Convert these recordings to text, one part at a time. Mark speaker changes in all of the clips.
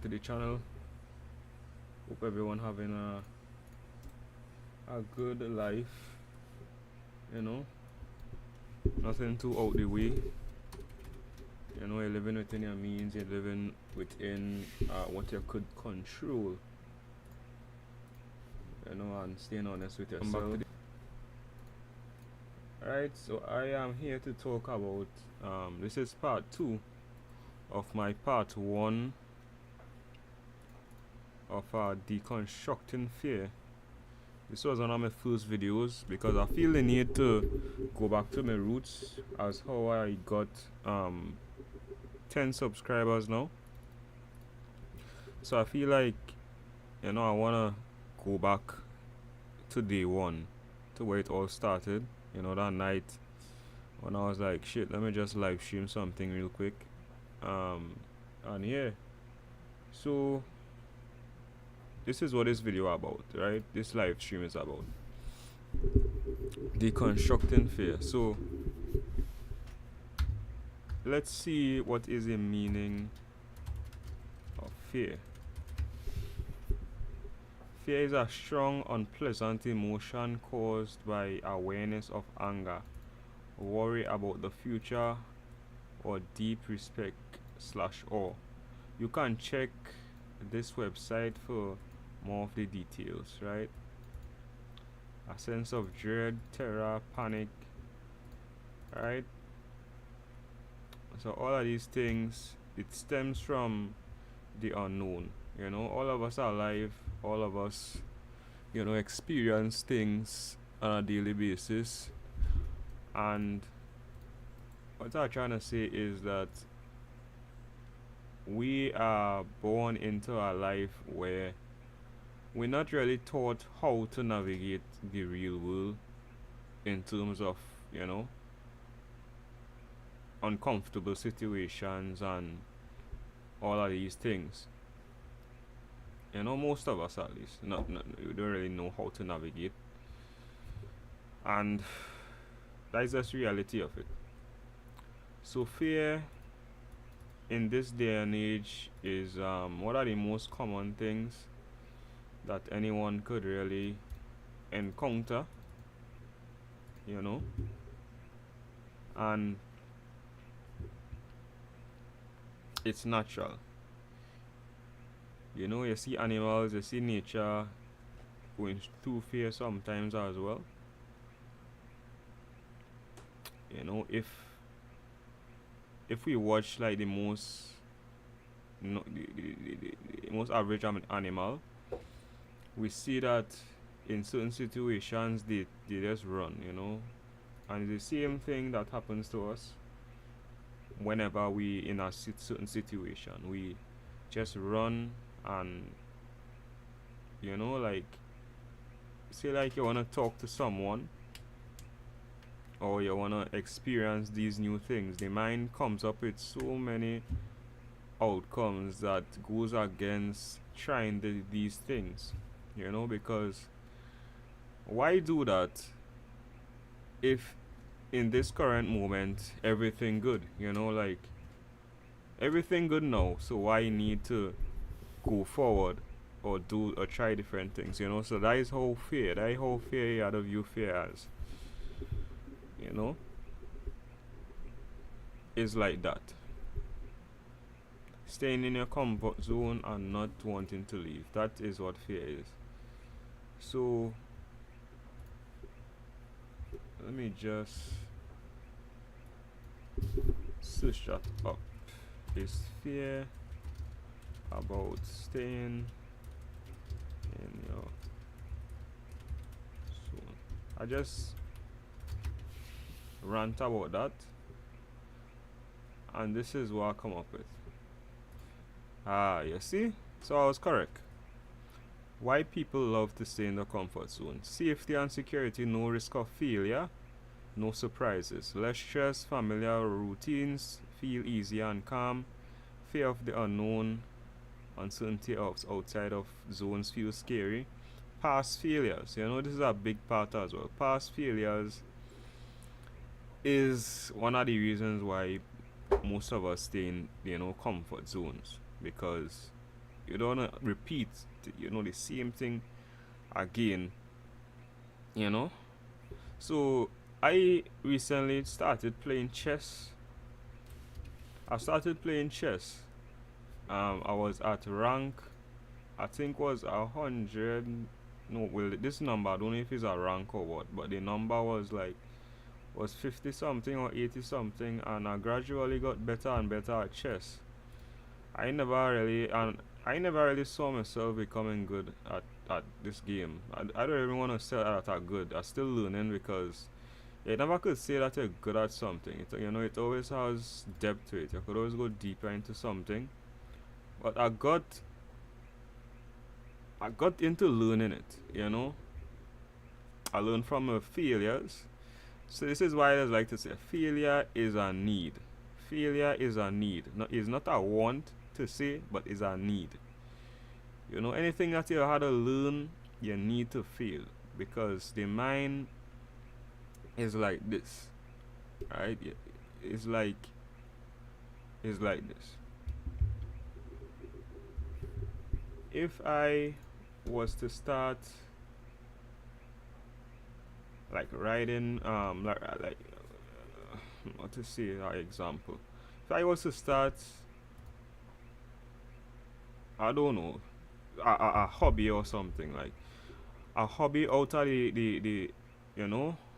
Speaker 1: to the channel. Hope everyone having a good life, you know, nothing too out the way. You know, you're living within your means, you're living within what you could control, you know, and staying honest with yourself. Alright, so I am here to talk about this is part 2 of my part 1 of deconstructing fear. This was one of my first videos because I feel the need to go back to my roots as how I got 10 subscribers now. So I feel like, you know, I wanna go back to day 1, to where it all started. You know, that night when I was like, shit, let me just live stream something real quick. And yeah, so this is what this video about, right? This live stream is about deconstructing fear. So let's see what is the meaning of fear. Fear is a strong, unpleasant emotion caused by awareness of anger, worry about the future, or deep respect/awe. You can check this website for more of the details, right? A sense of dread, terror, panic, right? So all of these things, it stems from the unknown. You know, all of us are alive, all of us, you know, experience things on a daily basis. And what I'm trying to say is that we are born into a life where we're not really taught how to navigate the real world in terms of, you know, uncomfortable situations and all of these things. You know, most of us at least, not we don't really know how to navigate, and that's just reality of it. So fear in this day and age is what are the most common things that anyone could really encounter, you know, and it's natural. You know, you see animals, you see nature going through fear sometimes as well. You know, if we watch like the most the most average animal, we see that in certain situations they just run, you know, and it's the same thing that happens to us whenever we in a certain situation. We just run, and you know, like say like you want to talk to someone or you want to experience these new things, the mind comes up with so many outcomes that goes against trying these things, you know, because why do that if in this current moment everything good, you know, like everything good now, so why need to go forward or do or try different things, you know? So that is how fear you had of view fear as, you know, is like that, staying in your comfort zone and not wanting to leave. That is what fear is. So let me just search that up. Is fear about staying in your zone? I just rant about that, and this is what I come up with. You see? So I was correct. Why people love to stay in the comfort zone: safety and security, no risk of failure, no surprises, less stress, familiar routines, feel easy and calm, fear of the unknown, uncertainty of outside of zones feel scary, past failures. You know, this is a big part as well. Past failures is one of the reasons why most of us stay in, you know, comfort zones, because You don't want to repeat, the same thing again, you know. So I recently started playing chess. I started playing chess. I was at rank, I think was 100. No, well, this number, I don't know if it's a rank or what, but the number was 50 something or 80 something, and I gradually got better and better at chess. I never really and I never really saw myself becoming good at this game. I don't even want to say that I'm good. I'm still learning because you never could say that you're good at something. It always has depth to it. You could always go deeper into something. But I got into learning it. I learned from my failures. So this is why I just like to say failure is a need. Failure is a need. It's not a want to say, but it's a need. Anything that you had to learn, you need to fail. Because the mind is like this. Right? It's like this. If I was to start like writing what to say an example, if I was to start, I don't know, a hobby or something, like a hobby out of the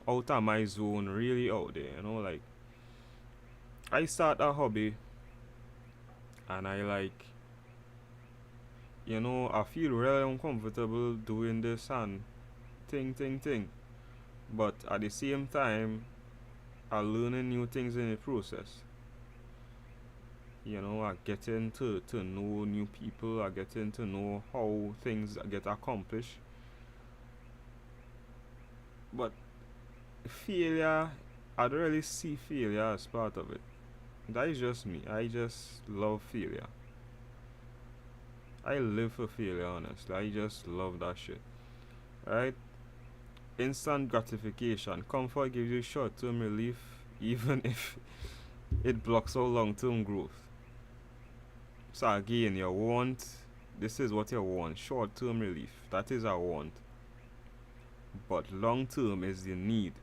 Speaker 1: out of my zone, really out there, like I start a hobby and I like, I feel really uncomfortable doing this and thing, but at the same time I'm learning new things in the process. I getting to know new people, I getting to know how things get accomplished. But failure, I don't really see failure as part of it. That is just me. I just love failure. I live for failure, honestly. I just love that shit. Right? Instant gratification. Comfort gives you short term relief, even if it blocks out long term growth. So, again, you want, this is what you want, short term relief. That is a want. But long term is the need.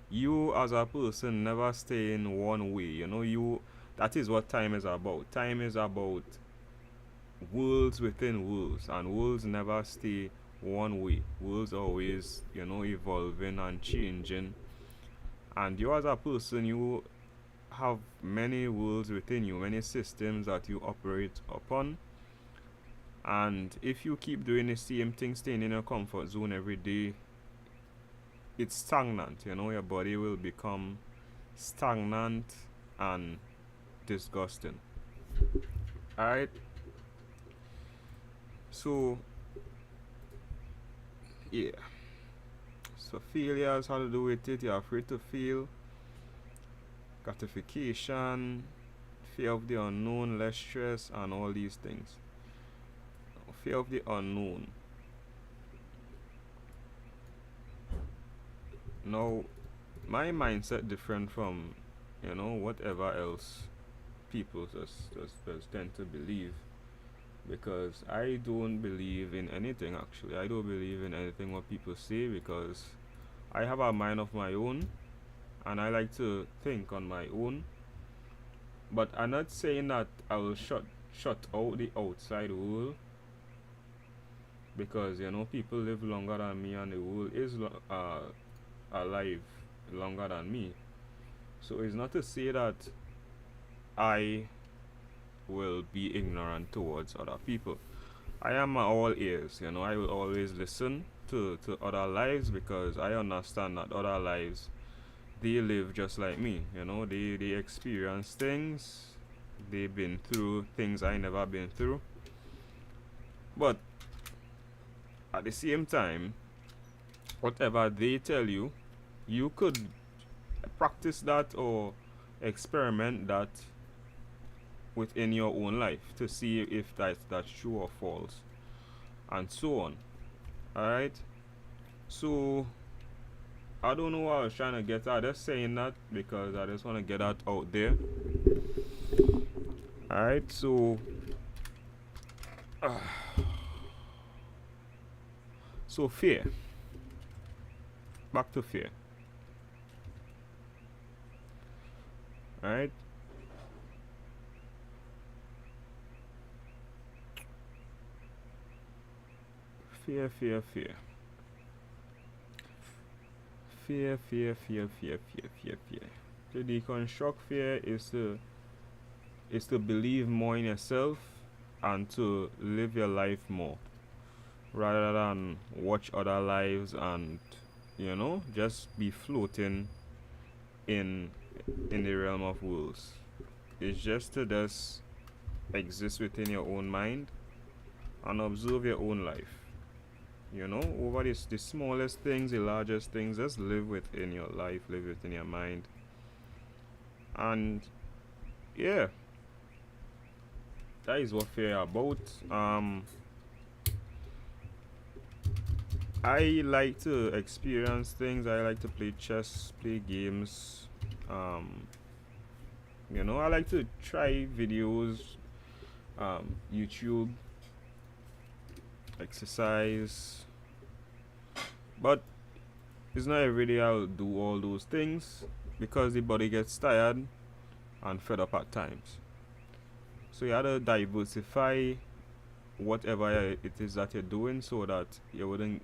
Speaker 1: You as a person never stay in one way. That is what time is about. Time is about worlds within worlds, and worlds never stay one way. Worlds always, evolving and changing. And you as a person, you have many worlds within you, many systems that you operate upon. And if you keep doing the same thing, staying in your comfort zone every day, it's stagnant. Your body will become stagnant and disgusting. Alright? So, yeah. So, failures, how to do with it? You're afraid to fail. Gratification, fear of the unknown, less stress, and all these things. Fear of the unknown. Now, my mindset different from, whatever else people just tend to believe, because I don't believe in anything. Actually, I don't believe in anything what people say, because I have a mind of my own and I like to think on my own. But I'm not saying that I will shut out the outside world, because people live longer than me and the world is alive longer than me. So it's not to say that I will be ignorant towards other people. I am all ears. I will always listen to other lives, because I understand that other lives, they live just like me. They experience things, they've been through things I never been through. But at the same time, whatever they tell you, you could practice that or experiment that within your own life to see if that's true or false, and so on. Alright? So I don't know what I was trying to get at. Just saying that because I just want to get that out there. Alright, so So fear. Back to fear. Alright? Fear, fear, fear. Fear, fear, fear, fear, fear, fear, fear. To deconstruct fear is to believe more in yourself and to live your life more rather than watch other lives and just be floating in the realm of worlds. It's just to just exist within your own mind and observe your own life. Over the smallest things, the largest things, just live within your life, live within your mind. And yeah, that is what fear about. I like to experience things. I like to play chess, play games. I like to try videos, YouTube, exercise. But it's not every day I'll do all those things because the body gets tired and fed up at times. So you have to diversify whatever it is that you're doing so that you wouldn't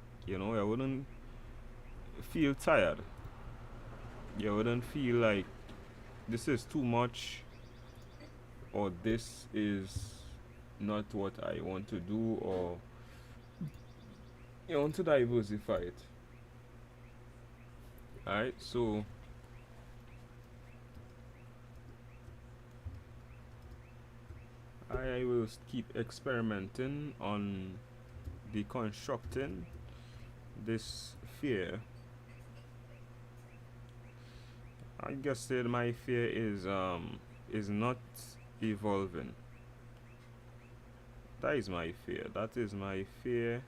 Speaker 1: feel tired. You wouldn't feel like this is too much or this is not what I want to do, or you want to diversify it. Alright, so I will keep experimenting on deconstructing this fear. I guess that my fear is not evolving. That is my fear. That is my fear.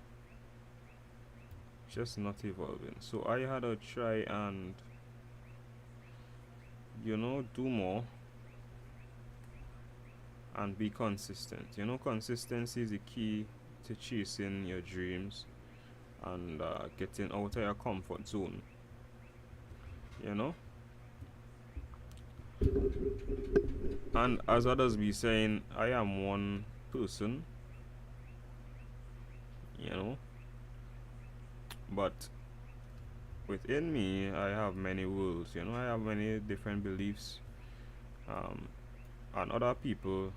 Speaker 1: Just not evolving. So I had to try and do more and be consistent. Consistency is the key to chasing your dreams and getting out of your comfort zone. And as others be saying, I am one person, but within me I have many worlds. I have many different beliefs, and other people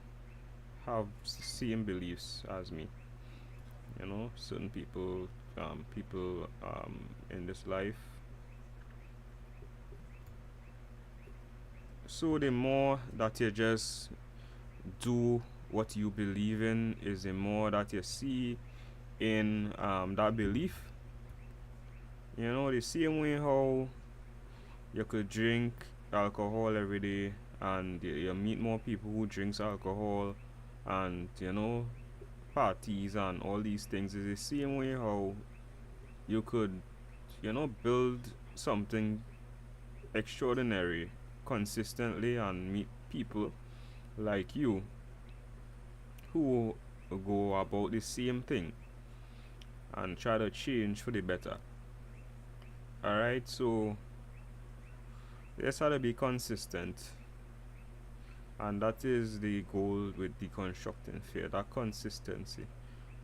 Speaker 1: have same beliefs as me. Certain people in this life. So the more that you just do what you believe in, is the more that you see in that belief. The same way how you could drink alcohol every day and you meet more people who drinks alcohol and parties and all these things, is the same way how you could build something extraordinary consistently and meet people like you who go about the same thing and try to change for the better. Alright, so let's try to be consistent, and that is the goal with deconstructing fear, that consistency.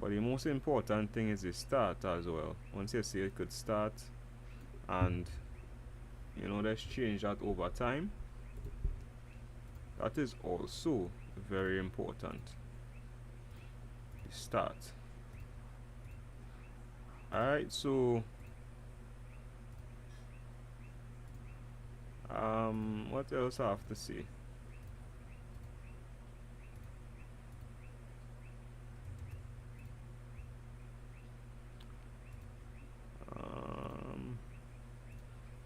Speaker 1: But the most important thing is the start as well. Once you say it could start, and let's change that over time. That is also very important. Start. Alright, so what else I have to say?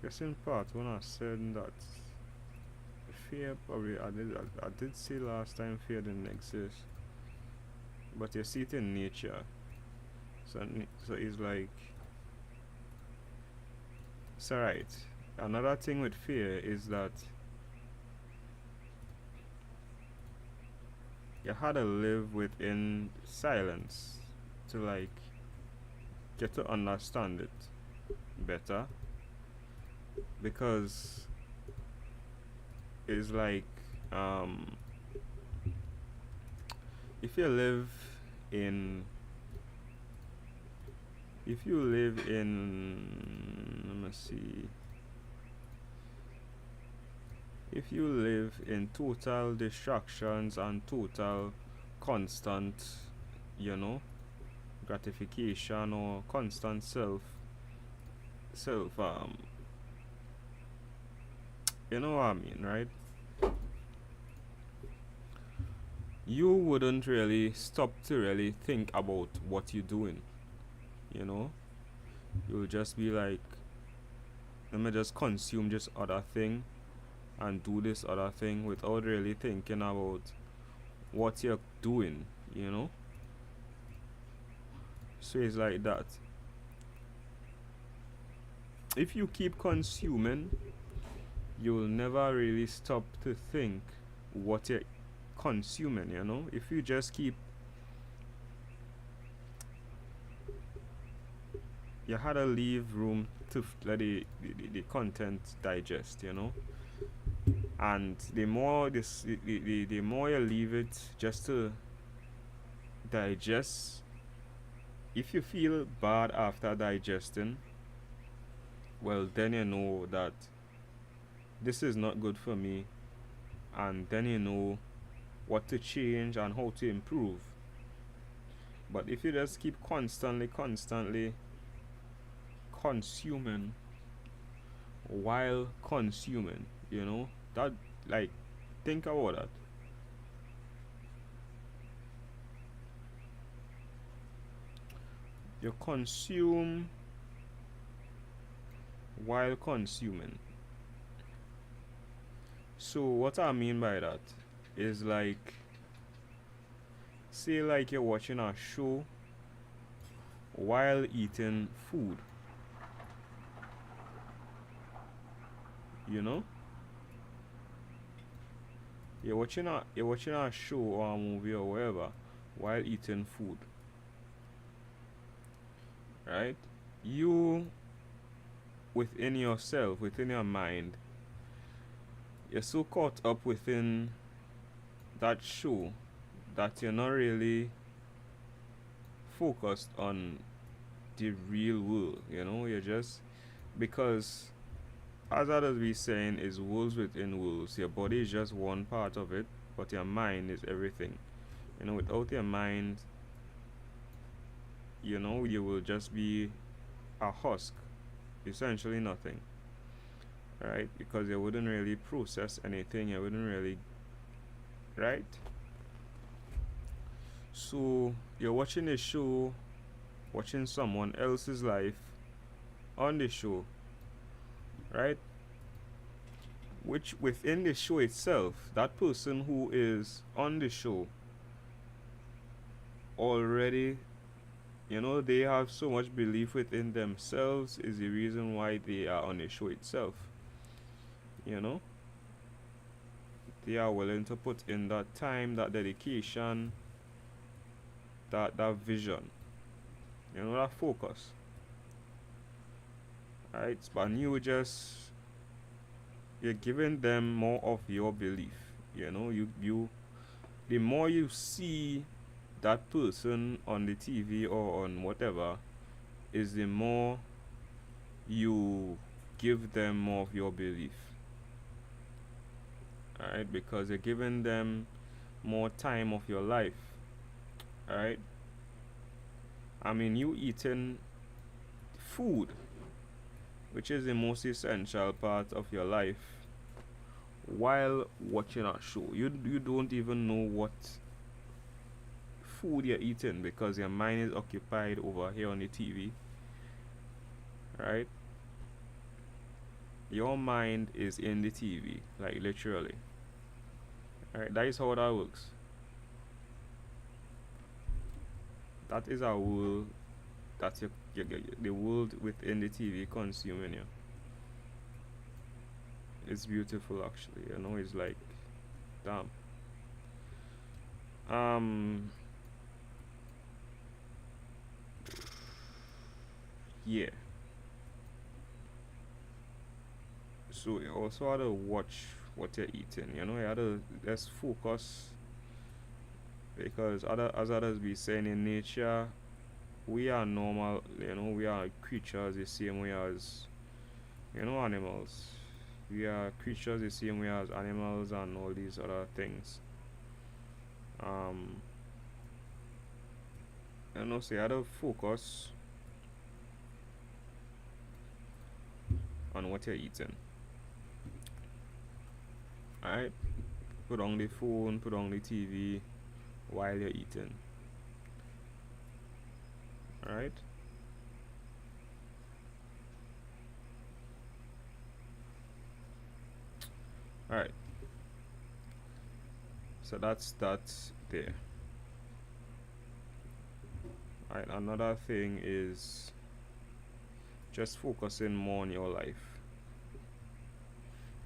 Speaker 1: Guess in part when I said that fear, probably I did say last time fear didn't exist, but you see it in nature. So it's like, it's alright. Another thing with fear is that you had to live within silence to like get to understand it better, because it's like um if you live in if you live in let me see if you live in total distractions and total constant, you know, gratification, or constant self you know what I mean, right? You wouldn't really stop to really think about what you're doing, you know. You'll just be like, let me just consume this other thing and do this other thing without really thinking about what you're doing, you know. So it's like that. If you keep consuming, you'll never really stop to think what you're consuming, you know. If you just keep, you had to leave room to let the content digest, you know. And the more you leave it just to digest, if you feel bad after digesting, well, then you know that this is not good for me, and then you know what to change and how to improve. But if you just keep constantly consuming while consuming, you know, that, like, think about that. You consume while consuming. So what I mean by that is, like, say like you're watching a show while eating food, you know. You're watching a show or a movie or whatever while eating food, right? You, within yourself, within your mind, you're so caught up within that show that you're not really focused on the real world, you know. You're just, because as others be saying, is wolves within wolves. Your body is just one part of it, but your mind is everything. You know, without your mind, you know, you will just be a husk, essentially nothing, right? Because you wouldn't really process anything, you wouldn't really, right? So you're watching a show, watching someone else's life on the show, right? Which within the show itself, that person who is on the show already, you know, they have so much belief within themselves, is the reason why they are on the show itself, you know. They are willing to put in that time, that dedication, that vision, you know, that focus, right? But you're giving them more of your belief, you know. You the more you see that person on the TV or on whatever, is the more you give them more of your belief, alright? Because you're giving them more time of your life, alright? I mean, you eating food, which is the most essential part of your life, while watching a show. You don't even know what food you're eating because your mind is occupied over here on the TV, right? Your mind is in the TV, like literally. Alright, that is how that works. That is a world, that's the world within the TV consuming you. It's beautiful, actually, you know. It's like, damn. Um, yeah. So you also have to watch what you're eating. You know, you have to just focus because as others be saying in nature, we are normal. You know, we are creatures the same way as animals. We are creatures the same way as animals and all these other things. Um, so you have to focus on what you're eating. Alright? Put on the phone, put on the TV while you're eating. Alright? Alright. So that's there. Alright, another thing is just focusing more on your life.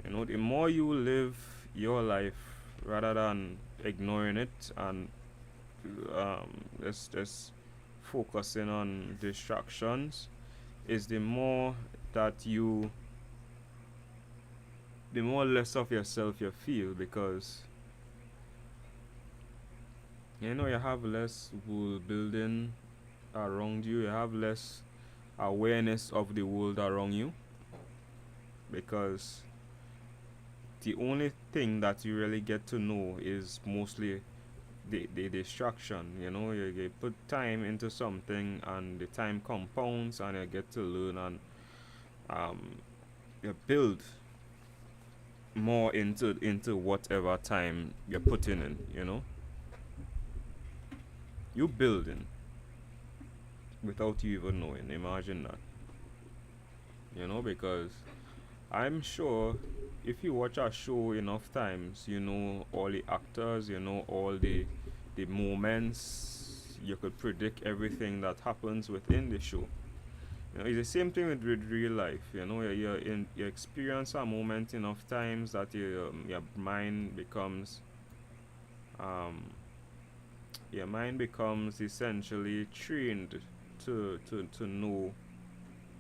Speaker 1: The more you live your life rather than ignoring it and just focusing on distractions, is the more less of yourself you feel, because you have less world building around you, you have less awareness of the world around you, because the only thing that you really get to know is mostly the distraction. You put time into something and the time compounds and you get to learn, and um, you build more into whatever time you're putting in. You building without you even knowing. Imagine that. Because I'm sure if you watch a show enough times, you know all the actors, you know all the moments, you could predict everything that happens within the show. It's the same thing with real life. You experience a moment enough times that your mind becomes um, essentially trained to know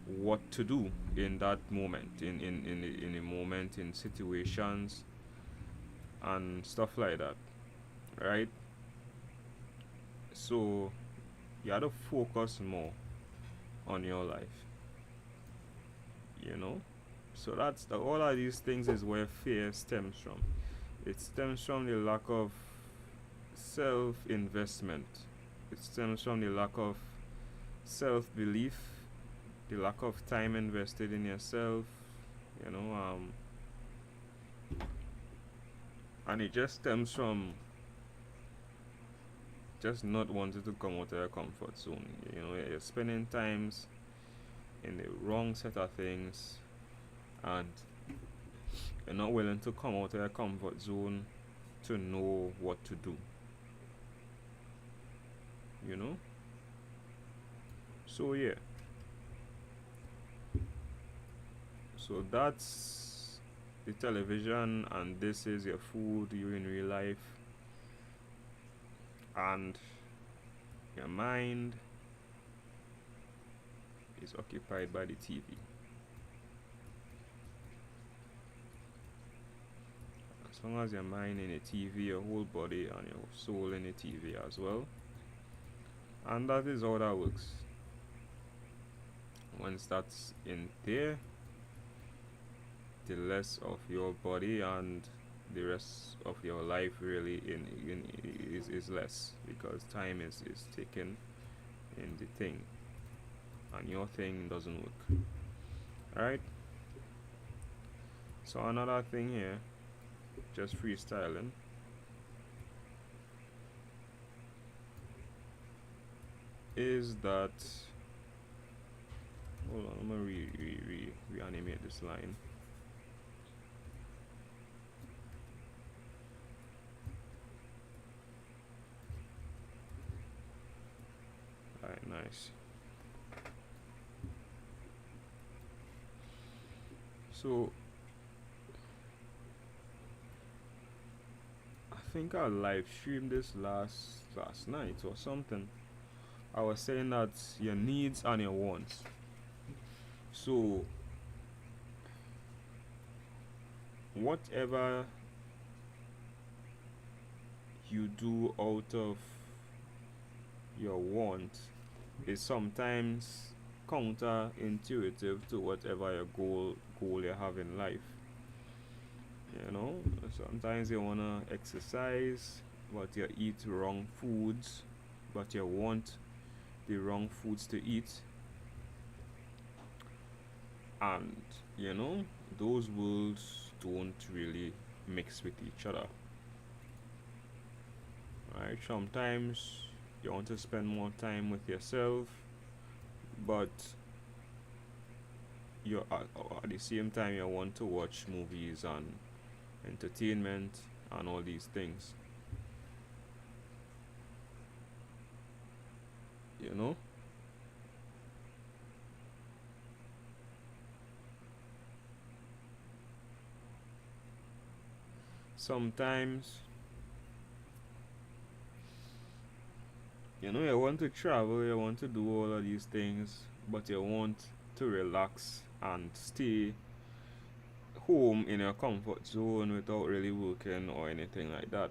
Speaker 1: what to do in that moment, in a moment, in situations and stuff like that, right? So you have to focus more on your life, you know so that's all of these things is where fear stems from. It stems from the lack of self investment, it stems from the lack of self belief, the lack of time invested in yourself, you know and it just stems from just not wanting to come out of your comfort zone. You're spending times in the wrong set of things, and you're not willing to come out of your comfort zone to know what to do. you know so yeah, so that's the television, and this is your food, you in real life, and your mind is occupied by the TV. As long as your mind in the TV, your whole body and your soul in the TV as well. And that is how that works. Once that's in there, the less of your body and the rest of your life really is less, because time is taken in the thing and your thing doesn't work. Alright, so another thing here, just freestyling, is that, hold on, I'm gonna reanimate this line. Alright, nice. So I think I live streamed this last night or something. I was saying that your needs and your wants. So whatever you do out of your want is sometimes counterintuitive to whatever your goal you have in life. You know, sometimes you wanna exercise, but you eat wrong foods, but you want the wrong foods to eat, and you know those worlds don't really mix with each other. Right? Sometimes you want to spend more time with yourself, but you at the same time you want to watch movies and entertainment and all these things. You know? Sometimes you want to travel, you want to do all of these things, but you want to relax and stay home in your comfort zone without really working or anything like that.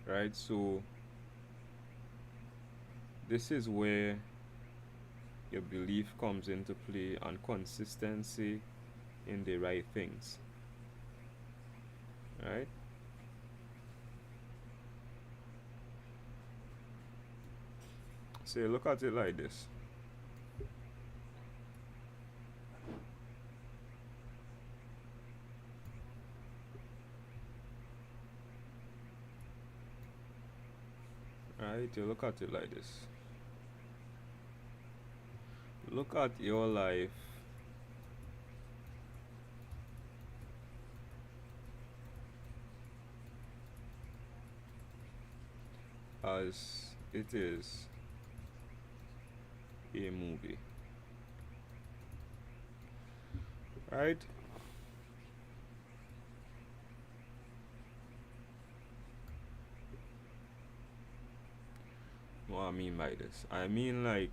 Speaker 1: Right? So this is where your belief comes into play and consistency in the right things. Right? So look at it like this. Right? You look at it like this. Look at your life as it is a movie. Right? What I mean by this? I mean like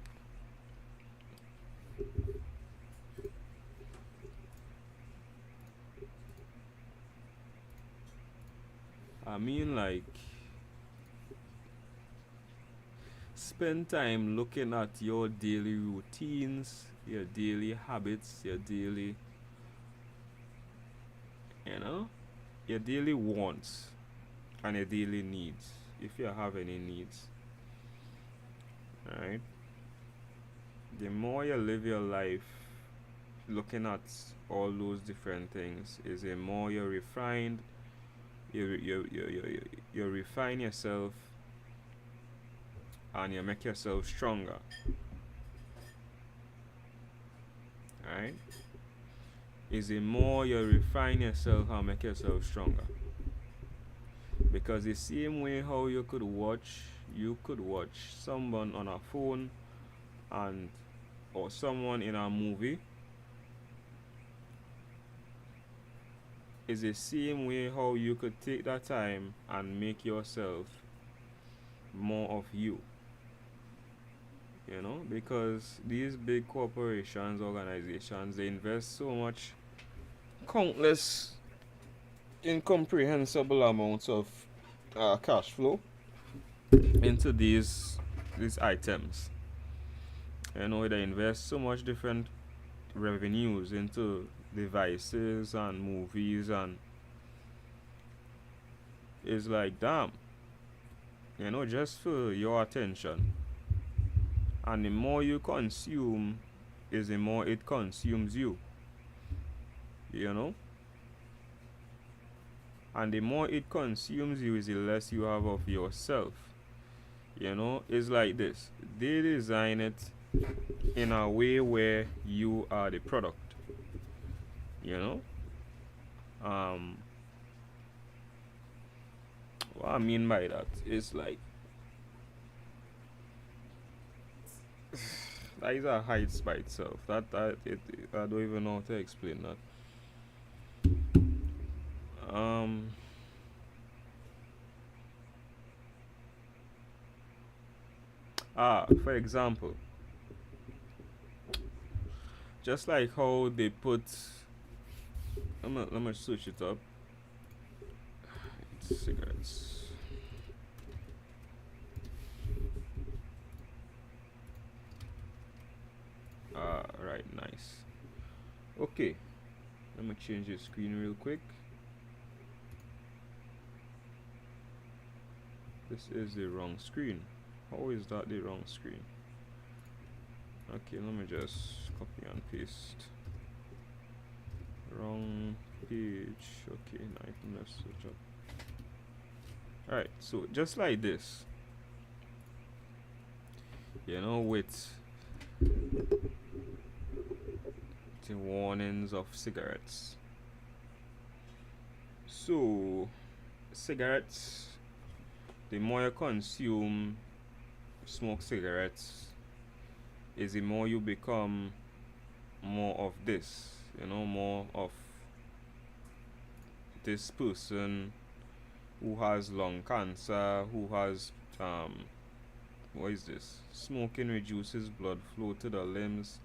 Speaker 1: spend time looking at your daily routines, your daily habits, your daily, you know, your daily wants and your daily needs, if you have any needs. Right? The more you live your life looking at all those different things, is the more you're refined, you refine yourself and you make yourself stronger. Right? Is the more you refine yourself and make yourself stronger. Because the same way how you could watch someone on a phone and or someone in a movie, is the same way how you could take that time and make yourself more of you. You know, because these big corporations, organizations, they invest so much, countless, incomprehensible amounts of cash flow into these items. You know, they invest so much different revenues into devices and movies, and it's like, damn, just for your attention. And the more you consume, is the more it consumes you. You know? And the more it consumes you, is the less you have of yourself. You know, it's like this. They design it in a way where you are the product. You know? What I mean by that is like that is a heights by itself. I don't even know how to explain that. Um For example, just like how they put, let me switch it up. Cigarettes. Right, nice. Okay, let me change the screen real quick. This is the wrong screen. How is that the wrong screen? Okay, let me just copy and paste. Wrong page. Okay, nice. Let's switch up. Alright, so just like this, you know, with the warnings of cigarettes. So, cigarettes, the more you consume, smoke cigarettes, is the more you become more of this, you know, more of this person who has lung cancer, who has what is this? Smoking reduces blood flow to the limbs,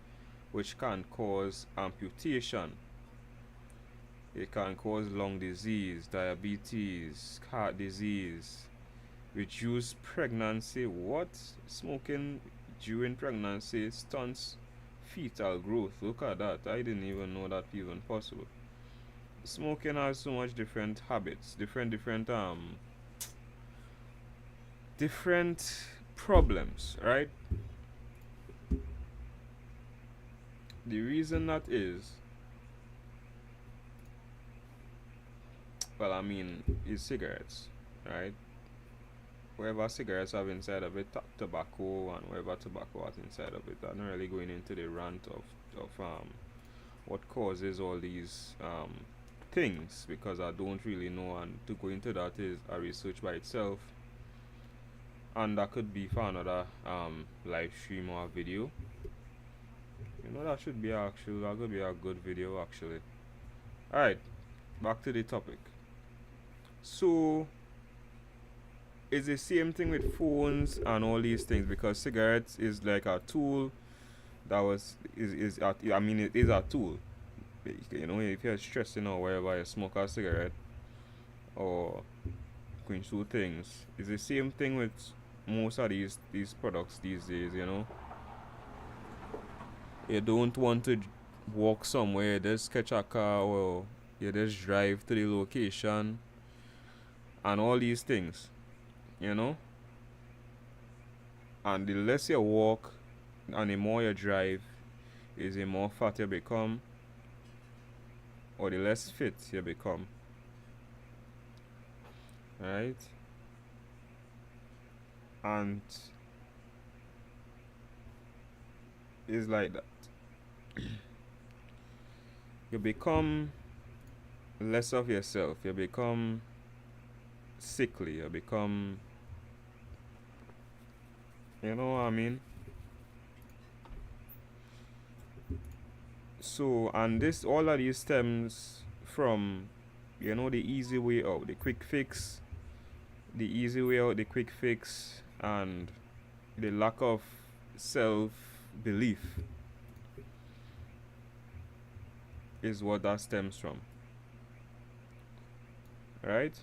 Speaker 1: which can cause amputation. It can cause lung disease, diabetes, heart disease, reduce pregnancy. What? Smoking during pregnancy stunts fetal growth. Look at that. I didn't even know that even possible. Smoking has so much different habits, different problems, right? The reason that is, well, I mean, is cigarettes, right? Whatever cigarettes have inside of it, tobacco, and whatever tobacco has inside of it. I'm not really going into the rant of what causes all these things, because I don't really know, and to go into that is a research by itself, and that could be for another live stream or video. You know, that should be that could be a good video actually. Alright, back to the topic. So it's the same thing with phones and all these things, because cigarettes is like a tool that I mean, it is a tool. You know, if you're stressing or whatever, you smoke a cigarette or going through things. It's the same thing with most of these products these days, you know. You don't want to walk somewhere, just catch a car, or you just drive to the location and all these things, you know. And the less you walk and the more you drive, is the more fat you become, or the less fit you become, right? And it's like that. You become less of yourself, you become sickly, you become, you know what I mean? So, and this, all of these stems from, you know, the easy way out, the quick fix, and the lack of self belief is what that stems from, right?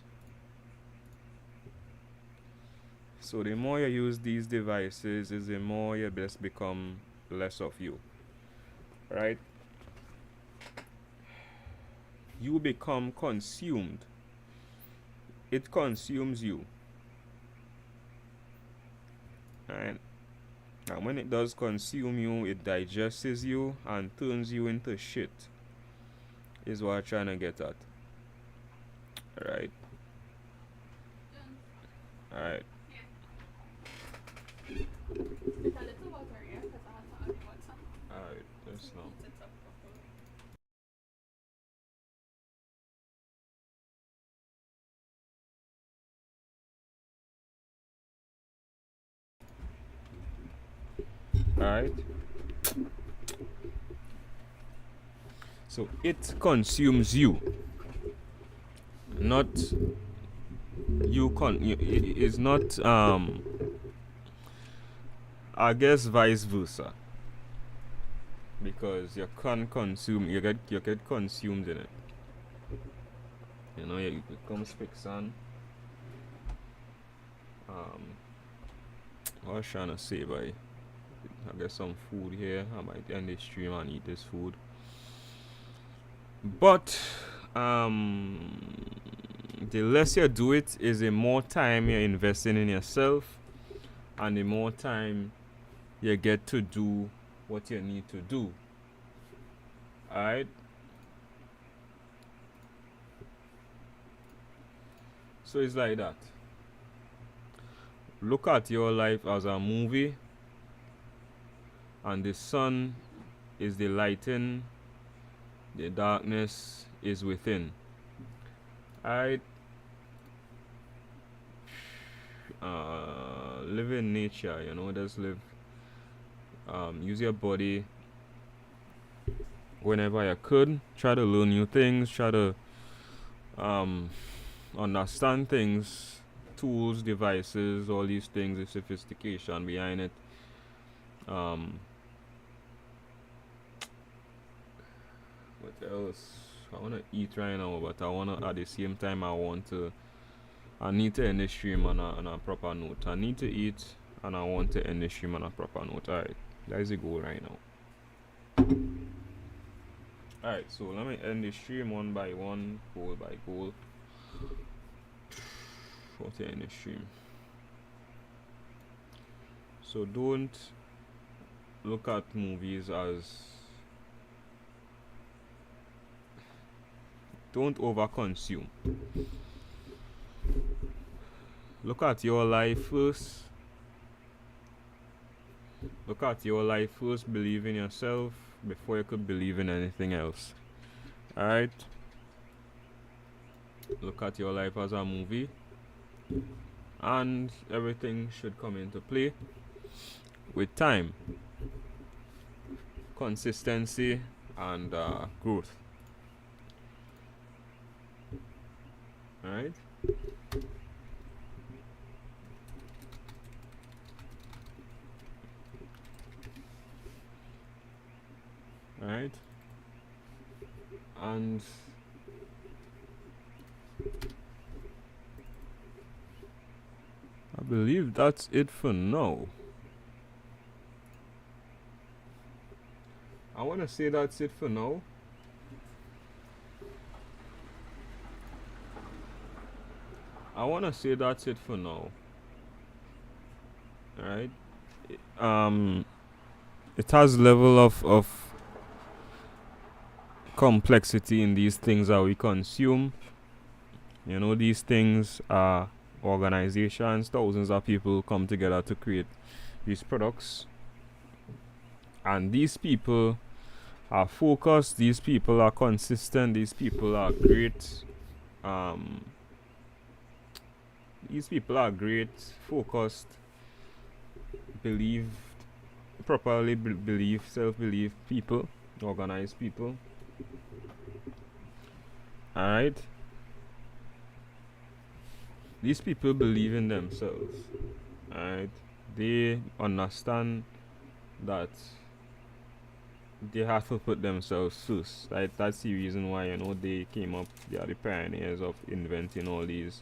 Speaker 1: So the more you use these devices, is the more you just become less of you, right? You become consumed. It consumes you, right? And when it does consume you, it digests you and turns you into shit, is what I'm trying to get at. Alright. Alright. Alright, let's know. Alright. So it consumes you. Not you it is not I guess vice versa, because you can't consume. You get consumed in it. You know, it becomes quicksand. What I was trying to say, by I get some food here. I might end this stream and eat this food. But the less you do it, is the more time you're investing in yourself, and the more time you get to do what you need to do. Alright? So it's like that. Look at your life as a movie, and the sun is the lighting, the darkness is within. Alright? Live in nature, you know, just live. Use your body whenever you could. Try to learn new things, try to understand things, tools, devices, all these things, the sophistication behind it. What else? I want to eat right now, but I want to, at the same time, I need to end the stream on a proper note. I need to eat, and I want to end the stream on a proper note. Alright, that's the goal right now. Alright, so let me end the stream one by one, goal by goal. What to end the stream. So don't look at movies as, don't overconsume. Look at your life first. Look at your life first. Believe in yourself before you could believe in anything else. Alright? Look at your life as a movie, and everything should come into play with time, consistency, and growth. Alright? Alright? And I believe that's it for now. I want to say that's it for now. Alright? It has level of complexity in these things that we consume. You know, these things are organizations, thousands of people come together to create these products, and these people are focused, these people are consistent, these people are great. These people are great, focused, believed, properly believe, self-believe people, organized people. Alright? These people believe in themselves. Alright? They understand that they have to put themselves first. Right? That's the reason why, you know, they came up, they are the pioneers of inventing all these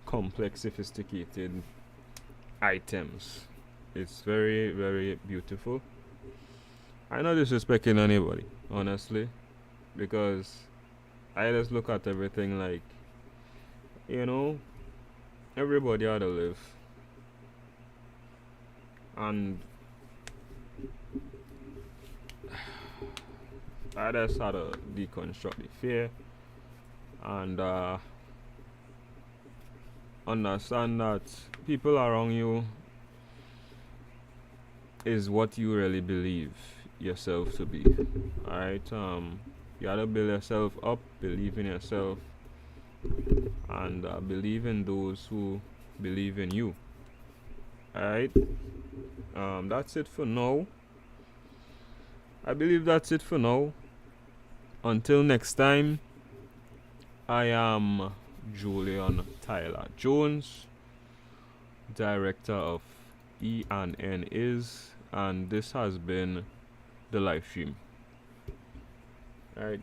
Speaker 1: complex, sophisticated items. It's very, very beautiful. I'm not disrespecting anybody, honestly, because I just look at everything like, you know, everybody ought to live. And I just had to deconstruct the fear and understand that people around you is what you really believe yourself to be. Alright, you gotta build yourself up, believe in yourself, and believe in those who believe in you. Alright, that's it for now. I believe that's it for now. Until next time, I am Julian Tyler Jones, director of E and N is, and this has been the live stream. Alright,